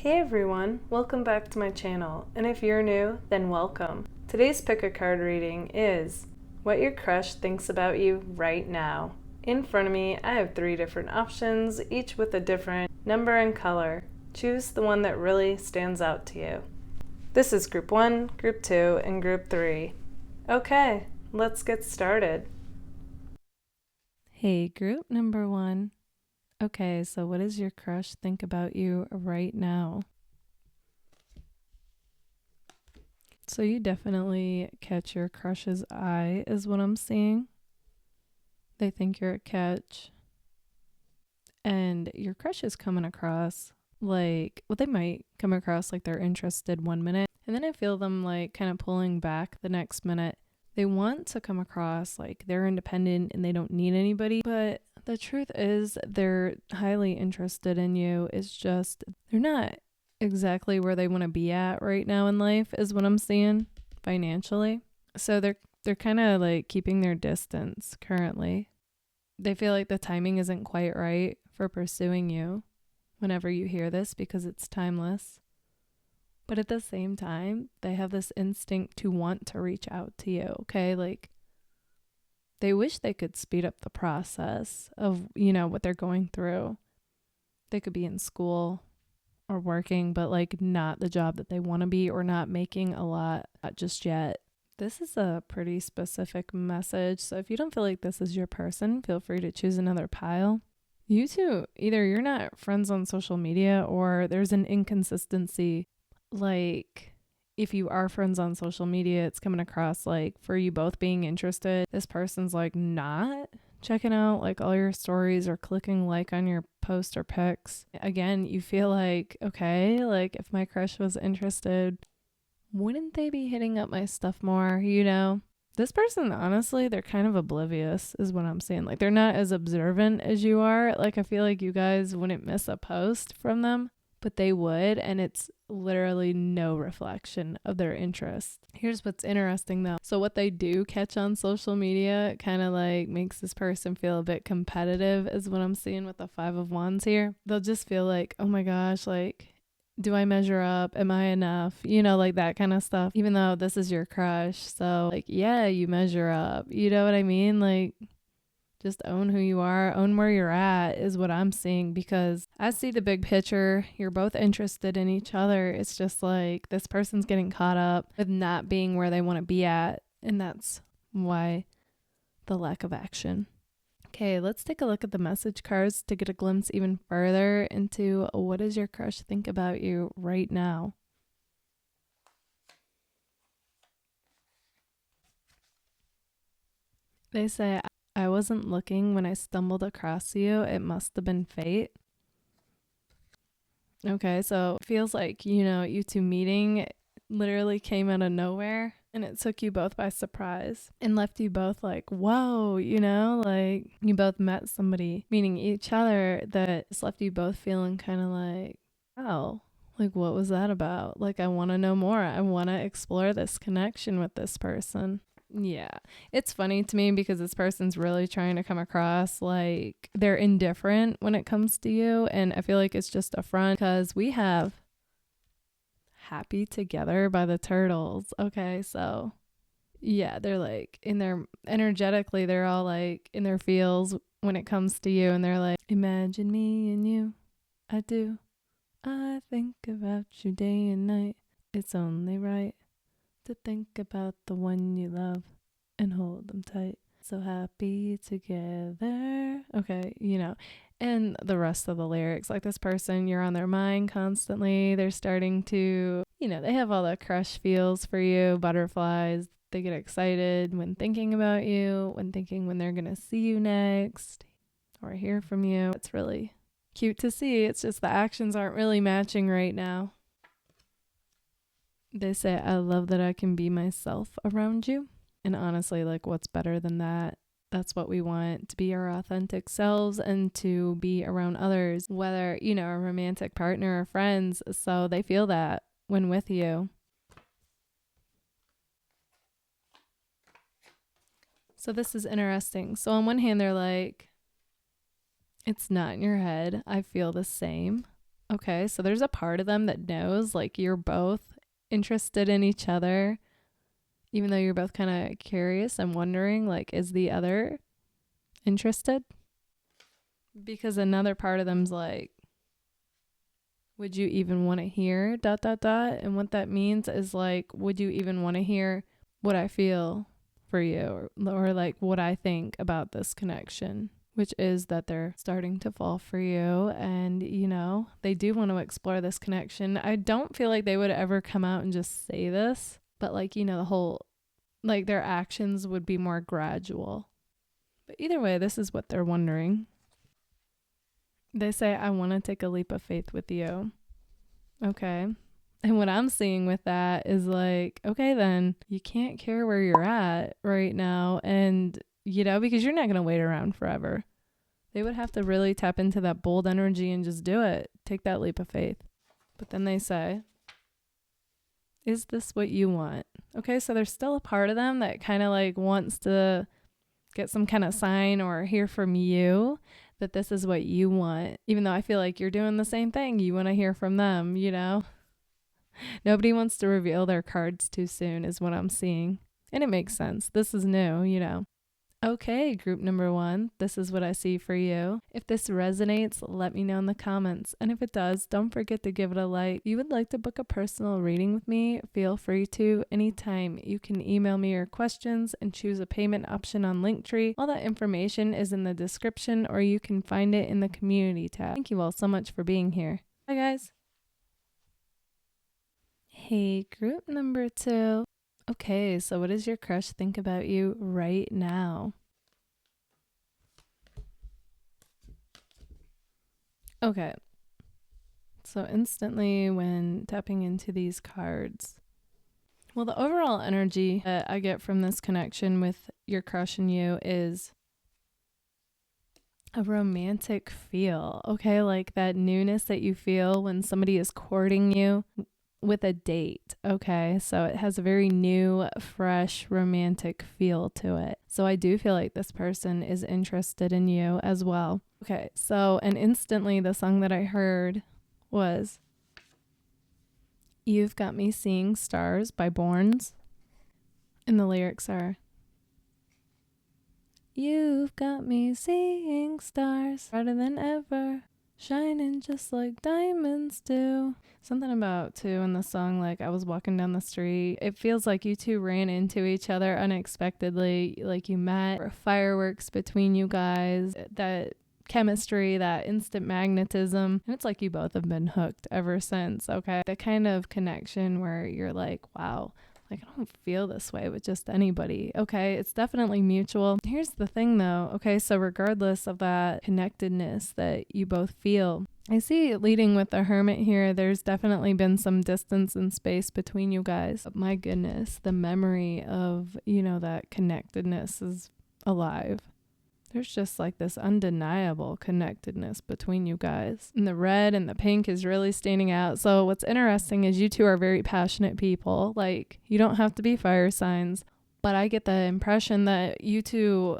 Hey everyone, welcome back to my channel, and if you're new, then welcome. Today's pick a card reading is what your crush thinks about you right now. In front of me, I have 3 different options, each with a different number and color. Choose the one that really stands out to you. This is group 1, group 2, and group 3. Okay, let's get started. Hey, group number 1. Okay, so what does your crush think about you right now? So you definitely catch your crush's eye is what I'm seeing. They think you're a catch. And your crush is coming across like, well, they might come across like they're interested 1 minute. And then I feel them like kind of pulling back the next minute. They want to come across like they're independent and they don't need anybody. But the truth is they're highly interested in you. It's just they're not exactly where they want to be at right now in life is what I'm seeing financially. So they're kind of like keeping their distance currently. They feel like the timing isn't quite right for pursuing you whenever you hear this because it's timeless. But at the same time, they have this instinct to want to reach out to you, okay? Like they wish they could speed up the process of, what they're going through. They could be in school or working, but like not the job that they want to be or not making a lot just yet. This is a pretty specific message. So if you don't feel like this is your person, feel free to choose another pile. You two, either you're not friends on social media or there's an inconsistency. Like if you are friends on social media, it's coming across like for you both being interested, this person's like not checking out like all your stories or clicking like on your post or pics. Again, you feel like, okay, like if my crush was interested, wouldn't they be hitting up my stuff more, This person, honestly, they're kind of oblivious is what I'm saying. Like they're not as observant as you are. Like I feel like you guys wouldn't miss a post from them, but they would, and it's literally no reflection of their interest. Here's what's interesting though. So what they do catch on social media kind of like makes this person feel a bit competitive is what I'm seeing with the 5 of Wands here. They'll just feel like, oh my gosh, like, do I measure up? Am I enough? Like that kind of stuff. Even though this is your crush. So like, yeah, you measure up. You know what I mean? Like, just own who you are, own where you're at is what I'm seeing because I see the big picture. You're both interested in each other. It's just like this person's getting caught up with not being where they want to be at. And that's why the lack of action. Okay, let's take a look at the message cards to get a glimpse even further into what does your crush think about you right now. They say, I wasn't looking when I stumbled across you. It must have been fate. Okay, so it feels like, you two meeting literally came out of nowhere and it took you both by surprise and left you both like, whoa, like you both met somebody, meaning each other, that just left you both feeling kind of like, oh, like what was that about? Like I want to know more. I want to explore this connection with this person. Yeah, it's funny to me because this person's really trying to come across like they're indifferent when it comes to you. And I feel like it's just a front because we have Happy Together by the Turtles. Okay, so yeah, they're like in their energetically, they're all like in their feels when it comes to you. And they're like, imagine me and you. I do. I think about you day and night. It's only right to think about the one you love and hold them tight. So happy together. Okay, and the rest of the lyrics, like this person, you're on their mind constantly. They're starting to, they have all the crush feels for you, butterflies. They get excited when thinking about you, when thinking when they're going to see you next or hear from you. It's really cute to see. It's just the actions aren't really matching right now. They say, I love that I can be myself around you. And honestly, like what's better than that? That's what we want, to be our authentic selves and to be around others, whether, a romantic partner or friends. So they feel that when with you. So this is interesting. So on one hand, they're like, it's not in your head. I feel the same. Okay, so there's a part of them that knows like you're both interested in each other, even though you're both kind of curious and wondering, like, is the other interested? Because another part of them's like, would you even want to hear ... And what that means is like, would you even want to hear what I feel for you, or like what I think about this connection? Which is that they're starting to fall for you, and you know, they do want to explore this connection. I don't feel like they would ever come out and just say this, but like, you know, the whole, like, their actions would be more gradual. But either way, this is what they're wondering. They say, I want to take a leap of faith with you. Okay. And what I'm seeing with that is like, okay, then you can't care where you're at right now. And, you know, because you're not going to wait around forever. They would have to really tap into that bold energy and just do it. Take that leap of faith. But then they say, is this what you want? Okay, so there's still a part of them that kind of like wants to get some kind of sign or hear from you that this is what you want. Even though I feel like you're doing the same thing. You want to hear from them, you know? Nobody wants to reveal their cards too soon is what I'm seeing. And it makes sense. This is new, you know. Okay, group number 1, this is what I see for you. If this resonates, let me know in the comments. And if it does, don't forget to give it a like. If you would like to book a personal reading with me, feel free to anytime. You can email me your questions and choose a payment option on Linktree. All that information is in the description, or you can find it in the community tab. Thank you all so much for being here. Bye, guys. Hey, group number 2. Okay, so what does your crush think about you right now? Okay, so instantly when tapping into these cards, well, the overall energy that I get from this connection with your crush and you is a romantic feel, okay? Like that newness that you feel when somebody is courting you with a date, okay? So it has a very new, fresh, romantic feel to it. So I do feel like this person is interested in you as well. Okay, so, and instantly the song that I heard was You've Got Me Seeing Stars by Borns. And the lyrics are, you've got me seeing stars brighter than ever, shining just like diamonds do. Something about too in the song, like I was walking down the street. It feels like you two ran into each other unexpectedly, like you met, or fireworks between you guys, that chemistry, that instant magnetism. And it's like you both have been hooked ever since, okay? The kind of connection where you're like, wow, like, I don't feel this way with just anybody. Okay, it's definitely mutual. Here's the thing though. Okay, so regardless of that connectedness that you both feel, I see leading with the Hermit here, there's definitely been some distance and space between you guys. But my goodness, the memory of, you know, that connectedness is alive. There's just like this undeniable connectedness between you guys. And the red and the pink is really standing out. So what's interesting is you two are very passionate people. Like, you don't have to be fire signs, but I get the impression that you two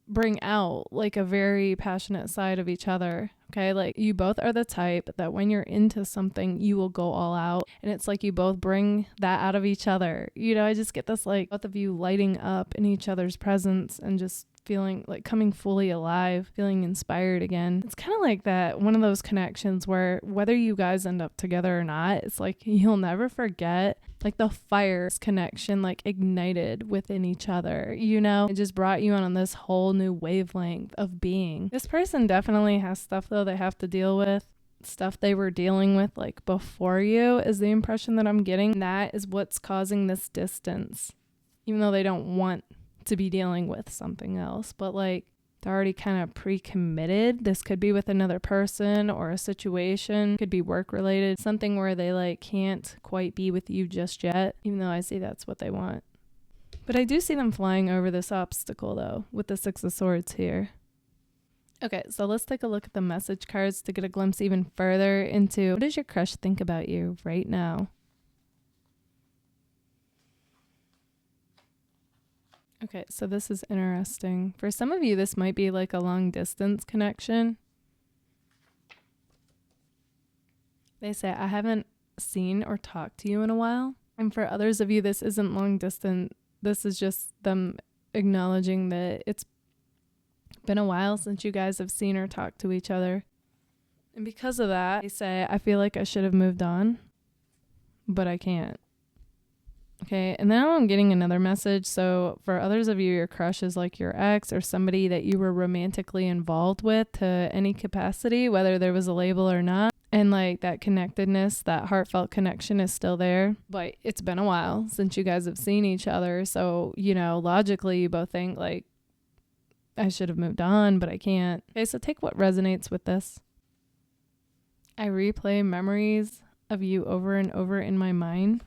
bring out like a very passionate side of each other. Okay, like you both are the type that when you're into something, you will go all out. And it's like you both bring that out of each other. You know, I just get this like both of you lighting up in each other's presence and just feeling like coming fully alive, feeling inspired again. It's kind of like that, one of those connections where whether you guys end up together or not, it's like you'll never forget like the fire connection like ignited within each other, you know? It just brought you on this whole new wavelength of being. This person definitely has stuff though they have to deal with. Stuff they were dealing with like before you is the impression that I'm getting. That is what's causing this distance, even though they don't want to be dealing with something else, but like they're already kind of pre-committed. This could be with another person or a situation, could be work related, something where they like can't quite be with you just yet, even though I see that's what they want. But I do see them flying over this obstacle though with the 6 of Swords here. Okay, so let's take a look at the message cards to get a glimpse even further into what does your crush think about you right now? Okay, so this is interesting. For some of you, this might be like a long distance connection. They say, I haven't seen or talked to you in a while. And for others of you, this isn't long distance. This is just them acknowledging that it's been a while since you guys have seen or talked to each other. And because of that, they say, I feel like I should have moved on, but I can't. Okay, and now I'm getting another message. So for others of you, your crush is like your ex or somebody that you were romantically involved with to any capacity, whether there was a label or not. And like that connectedness, that heartfelt connection is still there. But it's been a while since you guys have seen each other. So, you know, logically you both think like, I should have moved on, but I can't. Okay, so take what resonates with this. I replay memories of you over and over in my mind.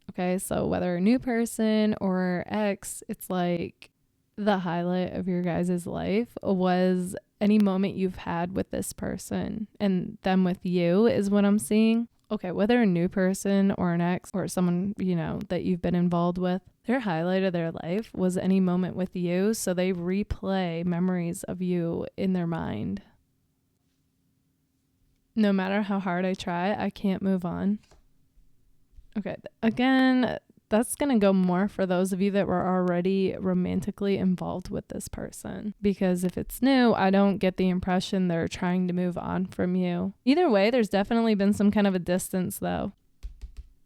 Okay, so whether a new person or ex, it's like the highlight of your guys' life was any moment you've had with this person, and them with you is what I'm seeing. Okay, whether a new person or an ex or someone, you know, that you've been involved with, their highlight of their life was any moment with you, so they replay memories of you in their mind. No matter how hard I try, I can't move on. Okay, again, that's going to go more for those of you that were already romantically involved with this person. Because if it's new, I don't get the impression they're trying to move on from you. Either way, there's definitely been some kind of a distance though.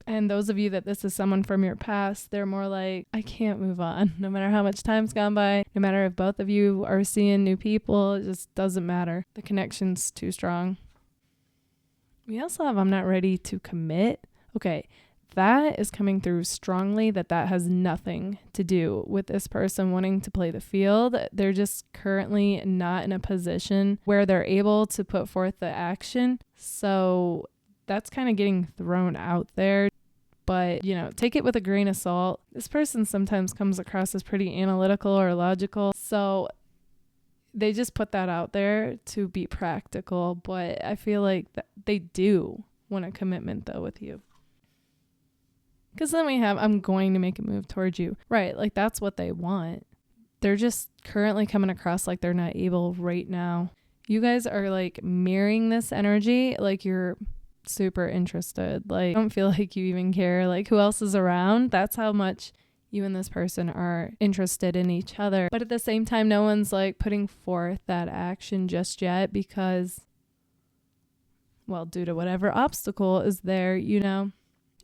And those of you that this is someone from your past, they're more like, I can't move on. No matter how much time's gone by, no matter if both of you are seeing new people, it just doesn't matter. The connection's too strong. We also have, I'm not ready to commit. Okay. That is coming through strongly that has nothing to do with this person wanting to play the field. They're just currently not in a position where they're able to put forth the action. So that's kind of getting thrown out there. But, you know, take it with a grain of salt. This person sometimes comes across as pretty analytical or logical. So they just put that out there to be practical. But I feel like they do want a commitment, though, with you. Because then we have, I'm going to make a move towards you. Right, like that's what they want. They're just currently coming across like they're not able right now. You guys are like mirroring this energy, like you're super interested. Like, I don't feel like you even care like who else is around. That's how much you and this person are interested in each other. But at the same time, no one's like putting forth that action just yet because, well, due to whatever obstacle is there, you know.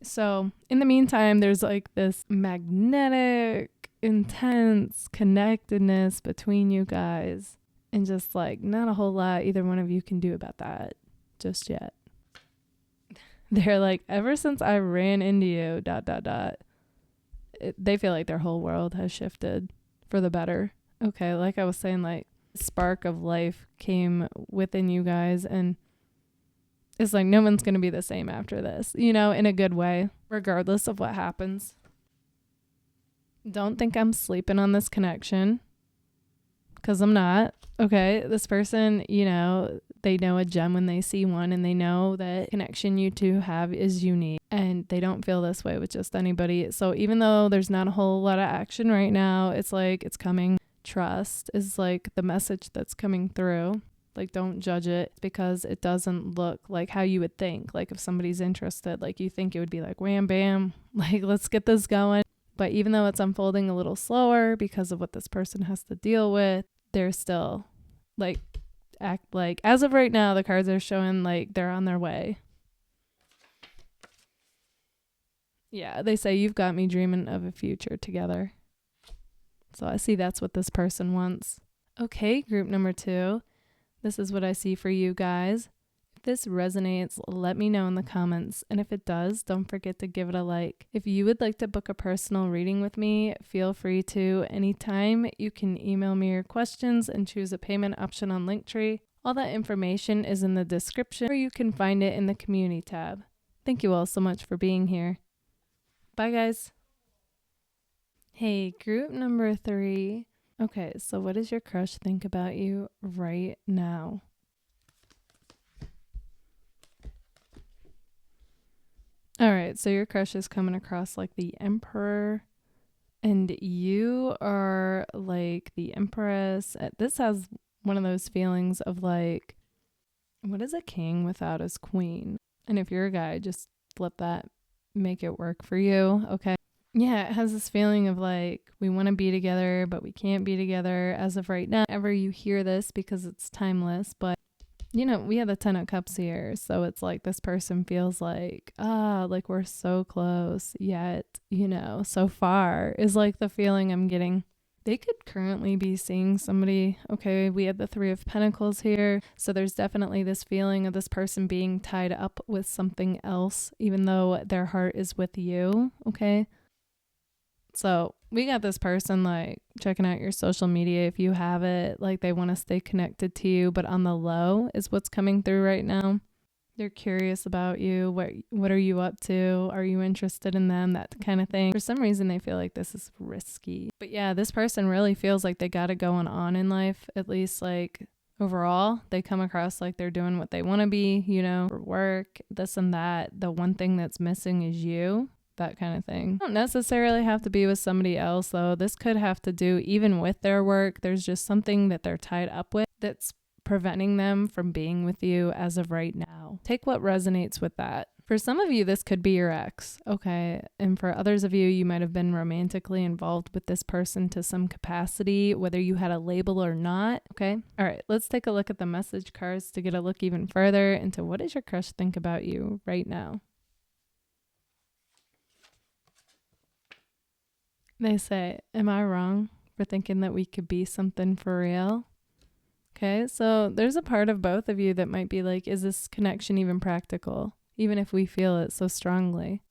So in the meantime, there's like this magnetic, intense connectedness between you guys, and just like not a whole lot either one of you can do about that just yet. They're like, ever since I ran into you, ... They feel like their whole world has shifted for the better. Okay, like I was saying, like spark of life came within you guys, and it's like no one's going to be the same after this, you know, in a good way, regardless of what happens. Don't think I'm sleeping on this connection, because I'm not. Okay, this person, you know, they know a gem when they see one, and they know that connection you two have is unique, and they don't feel this way with just anybody. So even though there's not a whole lot of action right now, it's like it's coming. Trust is like the message that's coming through. Like, don't judge it because it doesn't look like how you would think. Like, if somebody's interested, like, you think it would be like, wham, bam, like, let's get this going. But even though it's unfolding a little slower because of what this person has to deal with, they're still, like, act like, as of right now, the cards are showing, like, they're on their way. Yeah, they say, you've got me dreaming of a future together. So I see that's what this person wants. Okay, group number 2. This is what I see for you guys. If this resonates, let me know in the comments. And if it does, don't forget to give it a like. If you would like to book a personal reading with me, feel free to anytime. You can email me your questions and choose a payment option on Linktree. All that information is in the description, or you can find it in the community tab. Thank you all so much for being here. Bye, guys. Hey, group number 3. Okay, so what does your crush think about you right now? All right, so your crush is coming across like the Emperor, and you are like the Empress. This has one of those feelings of like What is a king without his queen? And if you're a guy, just let that make it work for you, okay? Yeah, it has this feeling of like, we want to be together, but we can't be together as of right now. Ever you hear this, because it's timeless, but you know, we have the 10 of cups here. So it's like this person feels like, like we're so close, yet, you know, so far is like the feeling I'm getting. They could currently be seeing somebody. Okay, we have the 3 of Pentacles here. So there's definitely this feeling of this person being tied up with something else, even though their heart is with you. Okay. So we got this person like checking out your social media if you have it. Like they want to stay connected to you, but on the low is what's coming through right now. They're curious about you. What are you up to? Are you interested in them? That kind of thing. For some reason, they feel like this is risky. But yeah, this person really feels like they got it going on in life. At least like overall, they come across like they're doing what they want to be, you know, for work, this and that. The one thing that's missing is you. That kind of thing. Don't necessarily have to be with somebody else though. This could have to do even with their work. There's just something that they're tied up with that's preventing them from being with you as of right now. Take what resonates with that. For some of you, this could be your ex, okay? And for others of you, you might have been romantically involved with this person to some capacity, whether you had a label or not, okay? All right, let's take a look at the message cards to get a look even further into what does your crush think about you right now? They say, am I wrong for thinking that we could be something for real? Okay, so there's a part of both of you that might be like, is this connection even practical? Even if we feel it so strongly.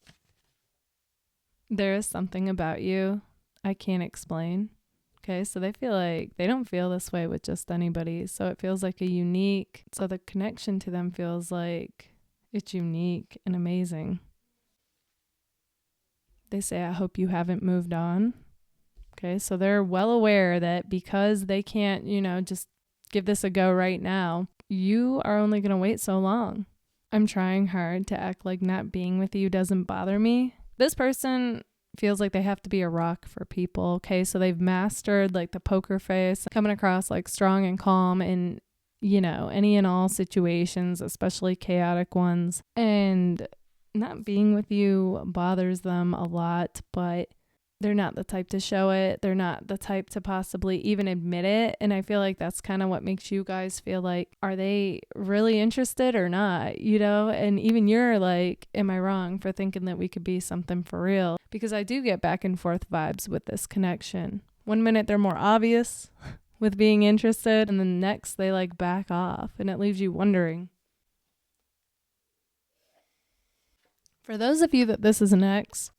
There is something about you I can't explain. Okay, so they feel like they don't feel this way with just anybody. So it feels like so the connection to them feels like it's unique and amazing. They say, I hope you haven't moved on. Okay, so they're well aware that because they can't, you know, just give this a go right now, you are only going to wait so long. I'm trying hard to act like not being with you doesn't bother me. This person feels like they have to be a rock for people. Okay, so they've mastered like the poker face, coming across like strong and calm in, you know, any and all situations, especially chaotic ones. And not being with you bothers them a lot, but they're not the type to show it. They're not the type to possibly even admit it. And I feel like that's kind of what makes you guys feel like, are they really interested or not? You know, and even you're like, am I wrong for thinking that we could be something for real? Because I do get back and forth vibes with this connection. One minute they're more obvious with being interested, and the next they like back off, and it leaves you wondering. For those of you that this is an ex,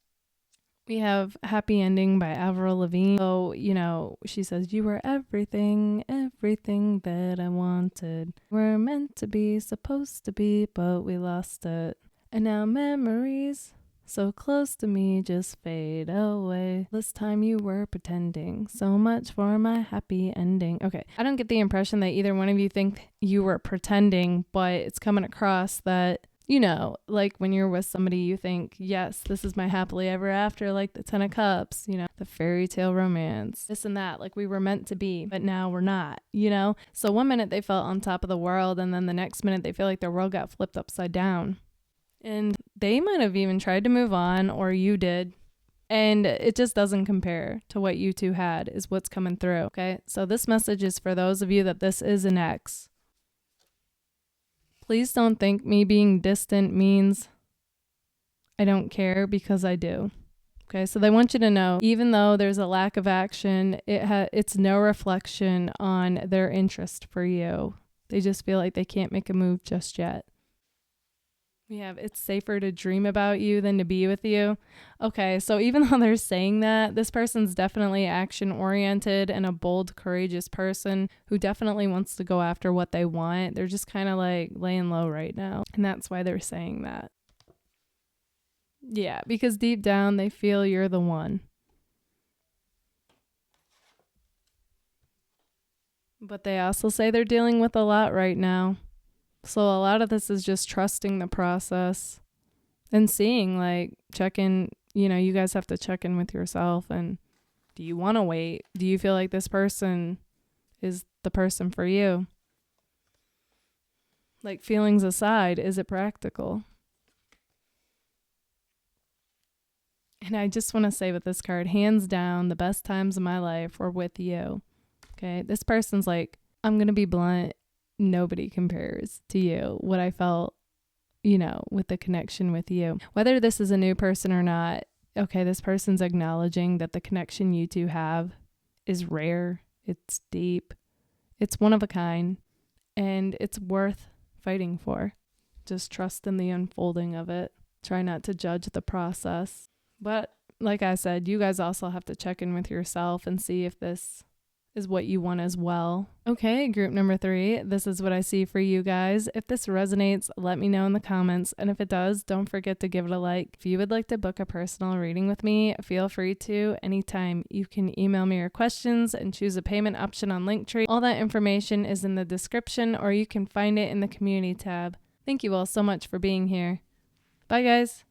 we have Happy Ending by Avril Lavigne. So, you know, she says, you were everything, everything that I wanted. We're meant to be, supposed to be, but we lost it. And now memories so close to me just fade away. This time you were pretending. So much for my happy ending. Okay, I don't get the impression that either one of you think you were pretending, but it's coming across that, you know, like when you're with somebody, you think, yes, this is my happily ever after, like the 10 of Cups, you know, the fairy tale romance, this and that, like we were meant to be, but now we're not, you know? So one minute they felt on top of the world, and then the next minute they feel like their world got flipped upside down. And they might have even tried to move on, or you did. And it just doesn't compare to what you two had, is what's coming through, okay? So this message is for those of you that this is an ex. Please don't think me being distant means I don't care, because I do. Okay, so they want you to know, even though there's a lack of action, it's no reflection on their interest for you. They just feel like they can't make a move just yet. We have, it's safer to dream about you than to be with you. Okay, so even though they're saying that, this person's definitely action-oriented and a bold, courageous person who definitely wants to go after what they want. They're just kind of like laying low right now, and that's why they're saying that. Yeah, because deep down, they feel you're the one. But they also say they're dealing with a lot right now. So a lot of this is just trusting the process and seeing, like, check in, you know, you guys have to check in with yourself. And do you want to wait? Do you feel like this person is the person for you? Like, feelings aside, is it practical? And I just want to say with this card, hands down, the best times of my life were with you. Okay. This person's like, I'm going to be blunt. Nobody compares to you. What I felt, with the connection with you. Whether this is a new person or not, okay, this person's acknowledging that the connection you two have is rare. It's deep. It's one of a kind. And it's worth fighting for. Just trust in the unfolding of it. Try not to judge the process. But like I said, you guys also have to check in with yourself and see if this is what you want as well. Okay, group number 3, this is what I see for you guys. If this resonates, let me know in the comments. And if it does, don't forget to give it a like. If you would like to book a personal reading with me, feel free to anytime. You can email me your questions and choose a payment option on Linktree. All that information is in the description, or you can find it in the community tab. Thank you all so much for being here. Bye, guys.